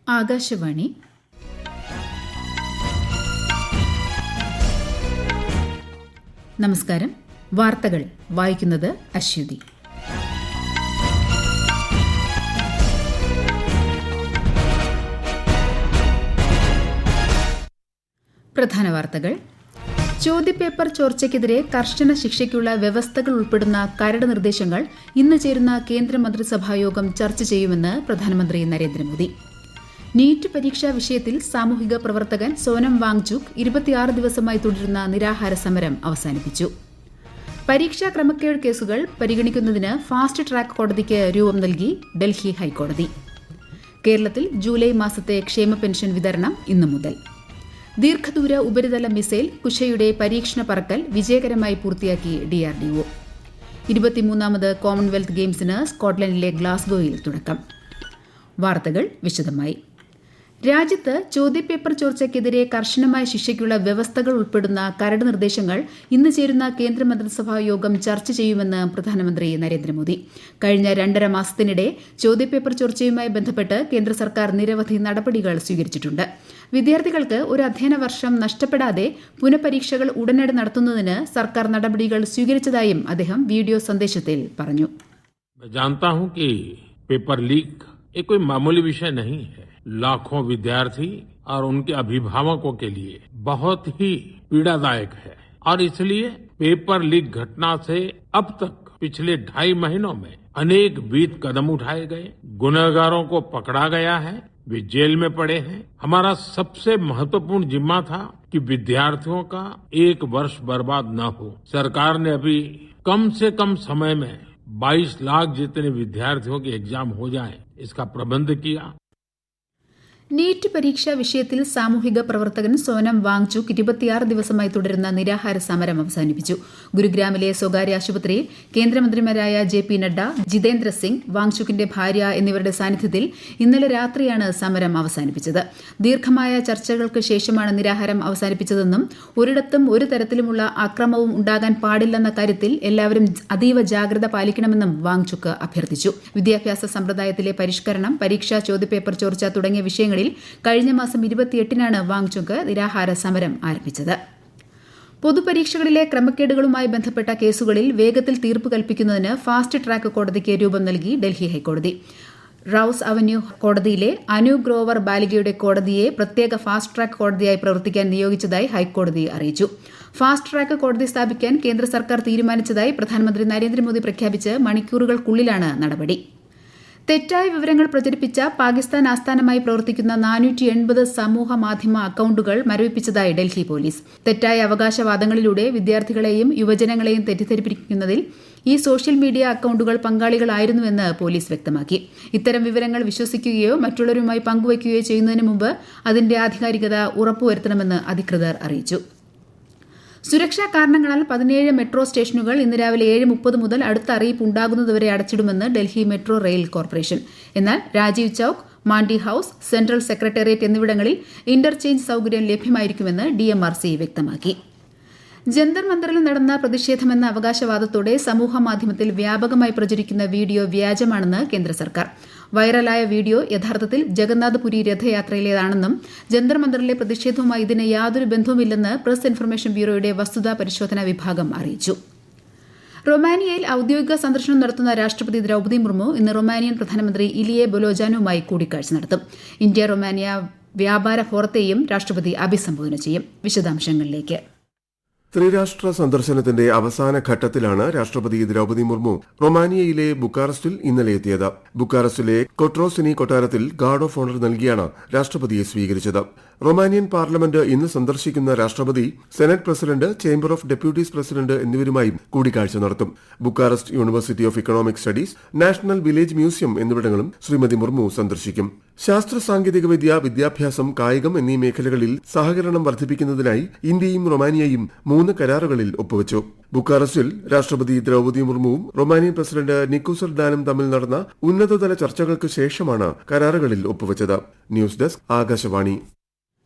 ആകാശവാണി. നമസ്കാരം. വാർത്തകൾ വായിക്കുന്നത് അശ്വതി. പ്രധാന വാർത്തകൾ. ചോദ്യപേപ്പർ ചോർച്ചയ്ക്കെതിരെ കർശന ശിക്ഷയ്ക്കുള്ള വ്യവസ്ഥകൾ ഉൾപ്പെടുന്ന കരട് നിർദ്ദേശങ്ങൾ ഇന്ന് ചേരുന്ന കേന്ദ്രമന്ത്രിസഭായോഗം ചർച്ച ചെയ്യുമെന്ന് പ്രധാനമന്ത്രി നരേന്ദ്രമോദി. നീറ്റ് പരീക്ഷാ വിഷയത്തിൽ സാമൂഹിക പ്രവർത്തകൻ സോനം വാങ്ചുക് 26 ദിവസമായി തുടരുന്ന നിരാഹാര സമരം അവസാനിപ്പിച്ചു. പരീക്ഷാ ക്രമക്കേട് കേസുകൾ പരിഗണിക്കുന്നതിന് ഫാസ്റ്റ് ട്രാക്ക് കോടതിക്ക് രൂപം നൽകി ഡൽഹി ഹൈക്കോടതി. കേരളത്തിൽ ജൂലൈ മാസത്തെ ക്ഷേമ പെൻഷൻ വിതരണം ഇന്നു മുതൽ. ദീർഘദൂര ഉപരിതല മിസൈൽ കുശയുടെ പരീക്ഷണ പറക്കൽ വിജയകരമായി പൂർത്തിയാക്കി DRDO. 23ാമത് കോമൺവെൽത്ത് ഗെയിംസിന് സ്കോട്ട്ലൻഡിലെ ഗ്ലാസ്ഗോയിൽ തുടക്കം. വാർത്തകൾ വിശദമായി. രാജ്യത്ത് ചോദ്യപേപ്പർ ചോർച്ചയ്ക്കെതിരെ കർശനമായ ശിക്ഷയ്ക്കുള്ള വ്യവസ്ഥകൾ ഉൾപ്പെടുന്ന കരട് നിർദ്ദേശങ്ങൾ ഇന്ന് ചേരുന്ന കേന്ദ്രമന്ത്രിസഭാ യോഗം ചർച്ച ചെയ്യുമെന്ന് പ്രധാനമന്ത്രി നരേന്ദ്രമോദി. കഴിഞ്ഞ 2.5 മാസത്തിനിടെ ചോദ്യപേപ്പർ ചോർച്ചയുമായി ബന്ധപ്പെട്ട് കേന്ദ്ര സർക്കാർ നിരവധി നടപടികൾ സ്വീകരിച്ചിട്ടുണ്ട്. വിദ്യാർത്ഥികൾക്ക് ഒരു അധ്യയന വർഷം നഷ്ടപ്പെടാതെ പുനഃപരീക്ഷകൾ ഉടനടി നടത്തുന്നതിന് സർക്കാർ നടപടികൾ സ്വീകരിച്ചതായും അദ്ദേഹം വീഡിയോ സന്ദേശത്തിൽ പറഞ്ഞു. पेपर लीक एक कोई मामूली विषय नहीं है. लाखों विद्यार्थी और उनके अभिभावकों के लिए बहुत ही पीड़ादायक है और इसलिए पेपर लीक घटना से अब तक पिछले 2.5 महीनों में अनेक विध कदम उठाए गए. गुनहगारों को पकड़ा गया है, वे जेल में पड़े हैं. हमारा सबसे महत्वपूर्ण जिम्मा था कि विद्यार्थियों का एक वर्ष बर्बाद न हो. सरकार ने अभी कम से कम समय में 22 लाख जितने विद्यार्थियों के एग्जाम हो जाए इसका प्रबंध किया. നീറ്റ് പരീക്ഷാ വിഷയത്തിൽ സാമൂഹിക പ്രവർത്തകൻ സോനം വാങ്ചുക് 26 ദിവസമായി തുടരുന്ന നിരാഹാര സമരം അവസാനിപ്പിച്ചു. ഗുരുഗ്രാമിലെ സ്വകാര്യ ആശുപത്രിയിൽ കേന്ദ്രമന്ത്രിമാരായ JP നഡ്ഡ, ജിതേന്ദ്ര സിംഗ്, വാങ്ചുക്കിന്റെ ഭാര്യ എന്നിവരുടെ സാന്നിധ്യത്തിൽ ഇന്നലെ രാത്രിയാണ് സമരം അവസാനിപ്പിച്ചത്. ദീർഘമായ ചർച്ചകൾക്ക് ശേഷമാണ് നിരാഹാരം അവസാനിപ്പിച്ചതെന്നും ഒരിടത്തും ഒരു തരത്തിലുമുള്ള അക്രമവും ഉണ്ടാകാൻ പാടില്ലെന്ന കാര്യത്തിൽ എല്ലാവരും അതീവ ജാഗ്രത പാലിക്കണമെന്നും വാങ്ചുക്ക് അഭ്യർത്ഥിച്ചു. വിദ്യാഭ്യാസ സമ്പ്രദായത്തിലെ പരിഷ്കരണം, പരീക്ഷാ ചോദ്യപേപ്പർ ചോർച്ച തുടങ്ങിയ വിഷയങ്ങളിൽ കഴിഞ്ഞ മാസം 28-നാണ് വാങ്ചുക്ക് നിരാഹാര സമരം ആരംഭിച്ചത്. പൊതുപരീക്ഷകളിലെ ക്രമക്കേടുകളുമായി ബന്ധപ്പെട്ട കേസുകളിൽ വേഗത്തിൽ തീർപ്പ് കൽപ്പിക്കുന്നതിന് ഫാസ്റ്റ് ട്രാക്ക് കോടതിക്ക് രൂപം നൽകി ഡൽഹി ഹൈക്കോടതി. റൌസ് അവന്യൂ കോടതിയിലെ അനു ഗ്രോവർ ബാലികയുടെ കോടതിയെ പ്രത്യേക ഫാസ്റ്റ് ട്രാക്ക് കോടതിയായി പ്രവർത്തിക്കാൻ നിയോഗിച്ചതായി ഹൈക്കോടതി അറിയിച്ചു. ഫാസ്റ്റ് ട്രാക്ക് കോടതി സ്ഥാപിക്കാൻ കേന്ദ്ര സർക്കാർ തീരുമാനിച്ചതായി പ്രധാനമന്ത്രി നരേന്ദ്രമോദി പ്രഖ്യാപിച്ച് മണിക്കൂറുകൾക്കുള്ളിലാണ് നടപടി. തെറ്റായ വിവരങ്ങൾ പ്രചരിപ്പിച്ച പാകിസ്ഥാൻ ആസ്ഥാനമായി പ്രവർത്തിക്കുന്ന 480 സമൂഹ മാധ്യമ അക്കൌണ്ടുകൾ മരവിപ്പിച്ചതായി ഡൽഹി പോലീസ്. തെറ്റായ അവകാശവാദങ്ങളിലൂടെ വിദ്യാർത്ഥികളെയും യുവജനങ്ങളെയും തെറ്റിദ്ധരിപ്പിക്കുന്നതിൽ ഈ സോഷ്യൽ മീഡിയ അക്കൌണ്ടുകൾ പങ്കാളികളായിരുന്നുവെന്ന് പോലീസ് വ്യക്തമാക്കി. ഇത്തരം വിവരങ്ങൾ വിശ്വസിക്കുകയോ മറ്റുള്ളവരുമായി പങ്കുവയ്ക്കുകയോ ചെയ്യുന്നതിന് മുമ്പ് അതിന്റെ ആധികാരികത ഉറപ്പുവരുത്തണമെന്ന് അധികൃതർ അറിയിച്ചു. സുരക്ഷാ കാരണങ്ങളാൽ 17 മെട്രോ സ്റ്റേഷനുകൾ ഇന്ന് രാവിലെ 7:30 മുതൽ അടുത്ത അറിയിപ്പ് ഉണ്ടാകുന്നതുവരെ അടച്ചിടുമെന്ന് ഡൽഹി മെട്രോ റെയിൽ കോർപ്പറേഷൻ. എന്നാൽ Rajiv Chowk, Mandi House, Central Secretariat എന്നിവിടങ്ങളിൽ ഇന്റർചേഞ്ച് സൌകര്യം ലഭ്യമായിരിക്കുമെന്ന് DMRC വ്യക്തമാക്കി. ജന്തർ മന്ദറിൽ നടന്ന പ്രതിഷേധമെന്ന അവകാശവാദത്തോടെ സമൂഹമാധ്യമത്തിൽ വ്യാപകമായി പ്രചരിക്കുന്ന വീഡിയോ വ്യാജമാണെന്ന് കേന്ദ്ര സർക്കാർ. വൈറലായ വീഡിയോ യഥാർത്ഥത്തിൽ ജഗന്നാഥപുരി രഥയാത്രയിലേതാണെന്നും ജന്തർ മന്ദറിലെ പ്രതിഷേധവുമായി ഇതിന് യാതൊരു ബന്ധവുമില്ലെന്ന് പ്രസ് ഇൻഫർമേഷൻ ബ്യൂറോയുടെ വസ്തുതാ പരിശോധനാ വിഭാഗം അറിയിച്ചു. റൊമാനിയയിൽ ഔദ്യോഗിക സന്ദർശനം നടത്തുന്ന രാഷ്ട്രപതി ദ്രൌപദി മുർമു ഇന്ന് റൊമാനിയൻ പ്രധാനമന്ത്രി ഇലിയെ ബൊലോജാനുമായി കൂടിക്കാഴ്ച നടത്തും. ഇന്ത്യ റൊമാനിയ വ്യാപാര ഫോറത്തെയും രാഷ്ട്രപതി അഭിസംബോധന ചെയ്യും. വിശദാംശങ്ങളിലേക്ക്. ത്രിരാഷ്ട്ര സന്ദർശനത്തിന്റെ അവസാന ഘട്ടത്തിലാണ് രാഷ്ട്രപതി ദ്രൌപദി മുർമു റൊമാനിയയിലെ ബുക്കാറസ്റ്റിൽ ഇന്നലെ എത്തിയത്. ബുക്കാറസ്റ്റിലെ കൊട്രോസിനി കൊട്ടാരത്തിൽ ഗാർഡ് ഓഫ് ഓണർ നൽകിയാണ് രാഷ്ട്രപതിയെ സ്വീകരിച്ചത്. റൊമാനിയൻ പാർലമെന്റ് ഇന്ന് സന്ദർശിക്കുന്ന രാഷ്ട്രപതി senate president, chamber of deputies president എന്നിവരുമായും കൂടിക്കാഴ്ച നടത്തും. Bucharest university of economic studies, national village museum എന്നിവിടങ്ങളും ശ്രീമതി മുർമു സന്ദർശിക്കും. ശാസ്ത്ര സാങ്കേതികവിദ്യ, വിദ്യാഭ്യാസം, കായികം എന്നീ മേഖലകളിൽ സഹകരണം വർദ്ധിപ്പിക്കുന്നതിനായി ഇന്ത്യയും റൊമാനിയയും 3 കരാറുകളിൽ ഒപ്പുവച്ചു. ബുക്കാറസ്റ്റിൽ രാഷ്ട്രപതി ദ്രൌപദി മുർമുവും റൊമാനിയൻ പ്രസിഡന്റ് നിക്കോസ് ഡാനും തമ്മിൽ നടന്ന ഉന്നതതല ചർച്ചകൾക്ക് ശേഷമാണ് കരാറുകളിൽ ഒപ്പുവച്ചത്. News desk, Akashvani.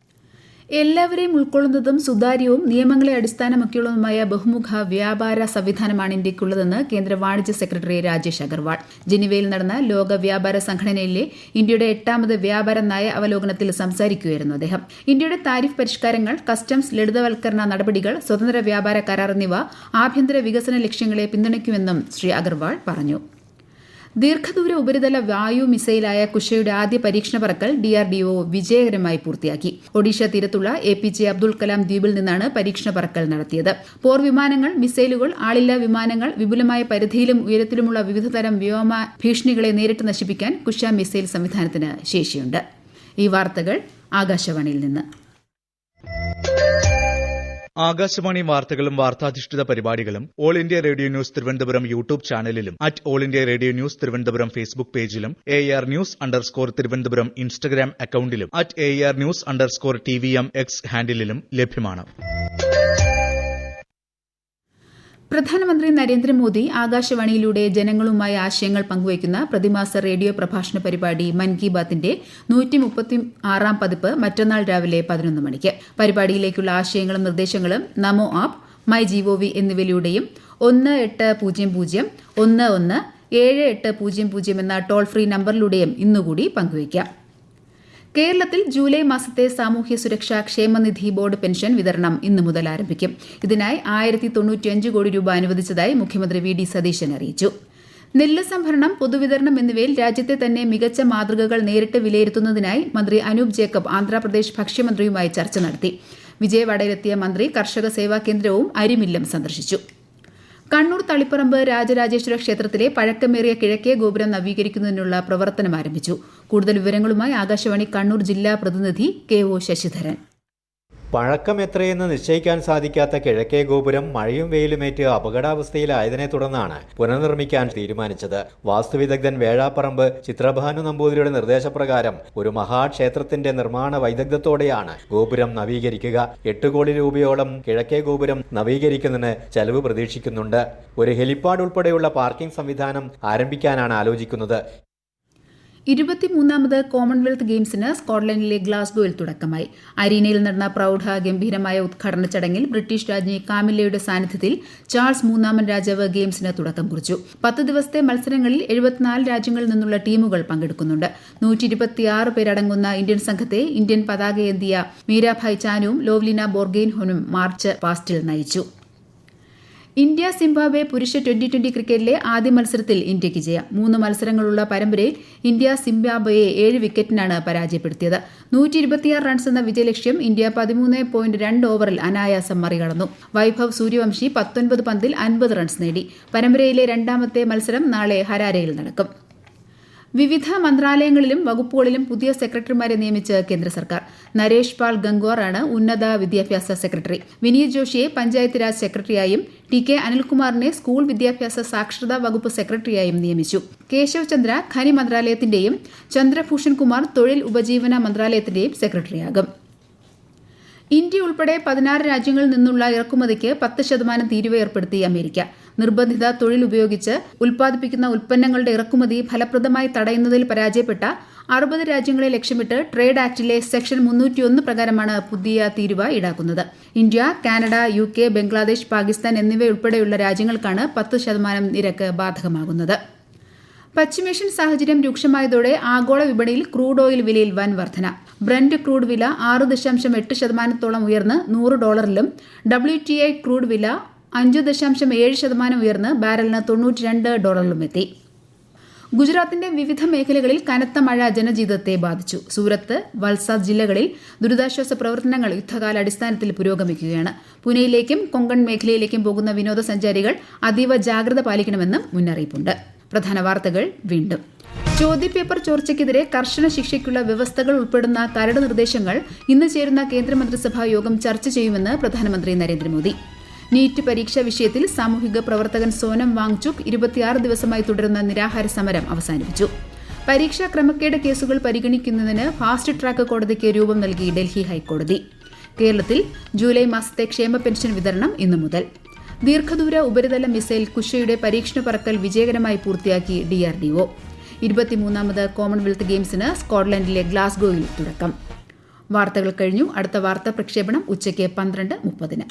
എല്ലാവരെയും ഉൾക്കൊള്ളുന്നതും സുതാര്യവും നിയമങ്ങളെ അടിസ്ഥാനമാക്കിയുള്ളതുമായ ബഹുമുഖ വ്യാപാര സംവിധാനമാണ് ഇന്ത്യയ്ക്കുള്ളതെന്ന് കേന്ദ്ര വാണിജ്യ സെക്രട്ടറി രാജേഷ് അഗർവാൾ ജനീവയിൽ നടന്ന ലോക വ്യാപാര സംഘടനയിലെ ഇന്ത്യയുടെ 8ാമത് വ്യാപാര നയ അവലോകനത്തിൽ സംസാരിക്കുകയായിരുന്നു അദ്ദേഹം. ഇന്ത്യയുടെ താരിഫ് പരിഷ്കാരങ്ങൾ, കസ്റ്റംസ് ലളിതവൽക്കരണ നടപടികൾ, സ്വതന്ത്ര വ്യാപാര കരാർ എന്നിവ ആഭ്യന്തര വികസന ലക്ഷ്യങ്ങളെ പിന്തുണയ്ക്കുമെന്നും ശ്രീ അഗർവാൾ പറഞ്ഞു. ദീർഘദൂര ഉപരിതല വായു മിസൈലായ കുശയുടെ ആദ്യ പരീക്ഷണ പറക്കൽ DRDO വിജയകരമായി പൂർത്തിയാക്കി. ഒഡീഷ തീരത്തുള്ള APJ അബ്ദുൽ കലാം ദ്വീപിൽ നിന്നാണ് പരീക്ഷണ പറക്കൽ നടത്തിയത്. പോർ വിമാനങ്ങൾ, മിസൈലുകൾ, ആളില്ലാ വിമാനങ്ങൾ, വിപുലമായ പരിധിയിലും ഉയരത്തിലുമുള്ള വിവിധതരം വ്യോമ ഭീഷണികളെ നേരിട്ട് നശിപ്പിക്കാൻ കുശ മിസൈൽ സംവിധാനത്തിന് ശേഷിയുണ്ട്. ഈ വാർത്തകൾ ആകാശവാണിയിൽ നിന്ന്. ആകാശവാണി വാർത്തകളും വാർത്താധിഷ്ഠിത പരിപാടികളും all India radio news Thiruvananthapuram YouTube ചാനലിലും all India radio news Thiruvananthapuram Facebook പേജിലും AR News_ തിരുവനന്തപുരം ഇൻസ്റ്റഗ്രാം അക്കൌണ്ടിലും AR News_TVM X ഹാൻഡിലും ലഭ്യമാണ്. പ്രധാനമന്ത്രി നരേന്ദ്രമോദി ആകാശവാണിയിലൂടെ ജനങ്ങളുമായി ആശയങ്ങൾ പങ്കുവയ്ക്കുന്ന പ്രതിമാസ റേഡിയോ പ്രഭാഷണ പരിപാടി മൻ കി ബാത്തിന്റെ 136ാം പതിപ്പ് മറ്റന്നാൾ രാവിലെ 11 മണിക്ക്. പരിപാടിയിലേക്കുള്ള ആശയങ്ങളും നിർദ്ദേശങ്ങളും നമോ ആപ്പ്, മൈ GOV എന്നിവയിലൂടെയും 1800117800 എന്ന ടോൾ ഫ്രീ നമ്പറിലൂടെയും ഇന്നുകൂടി പങ്കുവയ്ക്കാം. കേരളത്തിൽ ജൂലൈ മാസത്തെ സാമൂഹ്യ സുരക്ഷാ ക്ഷേമനിധി ബോർഡ് പെൻഷൻ വിതരണം ഇന്നു മുതൽ ആരംഭിക്കും. ഇതിനായി 1095 കോടി രൂപ അനുവദിച്ചതായി മുഖ്യമന്ത്രി VD സതീശൻ അറിയിച്ചു. നെല്ല് സംഭരണം, പൊതുവിതരണം എന്നിവയിൽ രാജ്യത്തെ തന്നെ മികച്ച മാതൃകകൾ നേരിട്ട് വിലയിരുത്തുന്നതിനായി മന്ത്രി അനൂപ് ജേക്കബ് ആന്ധ്രാപ്രദേശ് ഭക്ഷ്യമന്ത്രിയുമായി ചർച്ച നടത്തി. വിജയവാഡയിലെത്തിയ മന്ത്രി കർഷക സേവാ കേന്ദ്രവും അരിമില്ലും സന്ദർശിച്ചു. കണ്ണൂർ തളിപ്പറമ്പ് രാജരാജേശ്വര ക്ഷേത്രത്തിലെ പഴക്കമേറിയ കിഴക്കേ ഗോപുരം നവീകരിക്കുന്നതിനുള്ള പ്രവർത്തനം ആരംഭിച്ചു. കൂടുതൽ വിവരങ്ങളുമായി ആകാശവാണി കണ്ണൂർ ജില്ലാ പ്രതിനിധി KO ശശിധരൻ. പഴക്കം എത്രയെന്ന് നിശ്ചയിക്കാൻ സാധിക്കാത്ത കിഴക്കേ ഗോപുരം മഴയും വെയിലുമേറ്റ് അപകടാവസ്ഥയിലായതിനെ തുടർന്നാണ് പുനർനിർമ്മിക്കാൻ തീരുമാനിച്ചത്. വാസ്തുവിദഗ്ധൻ വേഴാപ്പറമ്പ് ചിത്രഭാനു നമ്പൂതിരിയുടെ നിർദ്ദേശപ്രകാരം ഒരു മഹാക്ഷേത്രത്തിന്റെ നിർമ്മാണ വൈദഗ്ധ്യത്തോടെയാണ് ഗോപുരം നവീകരിക്കുക. 8 കോടി രൂപയോളം കിഴക്കേ ഗോപുരം നവീകരിക്കുന്നതിന് ചെലവ് പ്രതീക്ഷിക്കുന്നുണ്ട്. ഒരു ഹെലിപ്പാഡ് ഉൾപ്പെടെയുള്ള പാർക്കിംഗ് സംവിധാനം ആരംഭിക്കാനാണ് ആലോചിക്കുന്നത്. 23ാമത് കോമൺവെൽത്ത് ഗെയിംസിന് സ്കോട്ട്ലൻഡിലെ ഗ്ലാസ്ഗോയിൽ തുടക്കമായി. അരീനയിൽ നടന്ന പ്രൌഢ ഗംഭീരമായ ഉദ്ഘാടന ചടങ്ങിൽ ബ്രിട്ടീഷ് രാജ്ഞി കാമില്ലയുടെ സാന്നിധ്യത്തിൽ ചാൾസ് മൂന്നാമൻ രാജാവ് ഗെയിംസിന് തുടക്കം കുറിച്ചു. 10 ദിവസത്തെ മത്സരങ്ങളിൽ 74 രാജ്യങ്ങളിൽ നിന്നുള്ള ടീമുകൾ പങ്കെടുക്കുന്നുണ്ട്. 126 പേരടങ്ങുന്ന ഇന്ത്യൻ സംഘത്തെ ഇന്ത്യൻ പതാകയേന്തിയ മീരാഭായ് ചാനുവും ലോവ്ലിന ബോർഗെയ്ൻഹോനും മാർച്ച് പാസ്റ്റിൽ നയിച്ചു. ഇന്ത്യ സിംബാബ്വെ പുരുഷ T20 ക്രിക്കറ്റിലെ ആദ്യ മത്സരത്തിൽ ഇന്ത്യയ്ക്ക് ജയം. 3 മത്സരങ്ങളുള്ള പരമ്പരയിൽ ഇന്ത്യ സിംബാബ്വെയെ 7 വിക്കറ്റിനാണ് പരാജയപ്പെടുത്തിയത്. 126 റൺസ് എന്ന വിജയലക്ഷ്യം ഇന്ത്യ 13.2 ഓവറിൽ അനായാസം മറികടന്നു. വൈഭവ് സൂര്യവംശി 19 പന്തിൽ 50 റൺസ് നേടി. പരമ്പരയിലെ 2ാമത്തെ മത്സരം നാളെ ഹരാരെയിൽ നടക്കും. വിവിധ മന്ത്രാലയങ്ങളിലും വകുപ്പുകളിലും പുതിയ സെക്രട്ടറിമാരെ നിയമിച്ച് കേന്ദ്ര സർക്കാർ. നരേഷ് പാൽ ഗംഗ്വാർ ആണ് ഉന്നത വിദ്യാഭ്യാസ സെക്രട്ടറി. വിനീത് ജോഷിയെ പഞ്ചായത്ത് രാജ് സെക്രട്ടറിയായും TK അനിൽകുമാറിനെ സ്കൂൾ വിദ്യാഭ്യാസ സാക്ഷരതാ വകുപ്പ് സെക്രട്ടറിയായും നിയമിച്ചു. കേശവ് ചന്ദ്ര ഖനി മന്ത്രാലയത്തിന്റെയും ചന്ദ്രഭൂഷൺ കുമാർ തൊഴിൽ ഉപജീവന മന്ത്രാലയത്തിന്റെയും സെക്രട്ടറിയാകും. ഇന്ത്യ ഉൾപ്പെടെ 16 രാജ്യങ്ങളിൽ നിന്നുള്ള ഇറക്കുമതിക്ക് 10% തീരുവ ഏർപ്പെടുത്തി അമേരിക്ക. നിർബന്ധിത തൊഴിൽ ഉപയോഗിച്ച് ഉൽപ്പാദിപ്പിക്കുന്ന ഉൽപ്പന്നങ്ങളുടെ ഇറക്കുമതി ഫലപ്രദമായി തടയുന്നതിൽ പരാജയപ്പെട്ട 60 രാജ്യങ്ങളെ ലക്ഷ്യമിട്ട് ട്രേഡ് ആക്ടിലെ സെക്ഷൻ 301 പ്രകാരമാണ് പുതിയ തീരുവ ഈടാക്കുന്നത്. India, Canada, UK, Bangladesh, Pakistan എന്നിവയുൾപ്പെടെയുള്ള രാജ്യങ്ങൾക്കാണ് 10% നിരക്ക് ബാധകമാകുന്നത്. പശ്ചിമേഷ്യൻ സാഹചര്യം രൂക്ഷമായതോടെ ആഗോള വിപണിയിൽ ക്രൂഡ് ഓയിൽ വിലയിൽ വൻ വർധന. ബ്രന്റ് ക്രൂഡ് വില 6.8% ഉയർന്ന് $100 WTI ക്രൂഡ് വില 5.7% ഉയർന്ന് ബാരലിന് $92 എത്തി. ഗുജറാത്തിന്റെ വിവിധ മേഖലകളിൽ കനത്ത മഴ ജനജീവിതത്തെ ബാധിച്ചു. സൂറത്ത്, വൽസാദ് ജില്ലകളിൽ ദുരിതാശ്വാസ പ്രവർത്തനങ്ങൾ യുദ്ധകാലാടിസ്ഥാനത്തിൽ പുരോഗമിക്കുകയാണ്. പൂനെയിലേക്കും കൊങ്കൺ മേഖലയിലേക്കും പോകുന്ന വിനോദസഞ്ചാരികൾ അതീവ ജാഗ്രത പാലിക്കണമെന്നും മുന്നറിയിപ്പുണ്ട്. പ്രധാന വാർത്തകൾ വീണ്ടും. ചോദ്യപേപ്പർ ചോർച്ചയ്ക്കെതിരെ കർശന ശിക്ഷയ്ക്കുള്ള വ്യവസ്ഥകൾ ഉൾപ്പെടുന്ന കരട് നിർദ്ദേശങ്ങൾ ഇന്ന് ചേരുന്ന കേന്ദ്രമന്ത്രിസഭാ യോഗം ചർച്ച ചെയ്യുമെന്ന് പ്രധാനമന്ത്രി നരേന്ദ്രമോദി. നീറ്റ് പരീക്ഷാ വിഷയത്തിൽ സാമൂഹിക പ്രവർത്തകൻ സോനം വാങ്ചുക് 26 ദിവസമായി തുടരുന്ന നിരാഹാര സമരം അവസാനിപ്പിച്ചു. പരീക്ഷാ ക്രമക്കേട് കേസുകൾ പരിഗണിക്കുന്നതിന് ഫാസ്റ്റ് ട്രാക്ക് കോടതിക്ക് രൂപം നൽകി ഡൽഹി ഹൈക്കോടതി. കേരളത്തിൽ ജൂലൈ മാസത്തെ ക്ഷേമ പെൻഷൻ വിതരണം ഇന്നു മുതൽ. ദീർഘദൂര ഉപരിതല മിസൈൽ കുശയുടെ പരീക്ഷണ പറക്കൽ വിജയകരമായി പൂർത്തിയാക്കി DRDO. 23ാമത് കോമൺവെൽത്ത് ഗെയിംസിന് സ്കോട്ട്ലൻഡിലെ ഗ്ലാസ്ഗോയിൽ തുടക്കം. വാർത്തകൾ കഴിഞ്ഞു. അടുത്ത വാർത്താ പ്രക്ഷേപണം ഉച്ചയ്ക്ക് 12:30.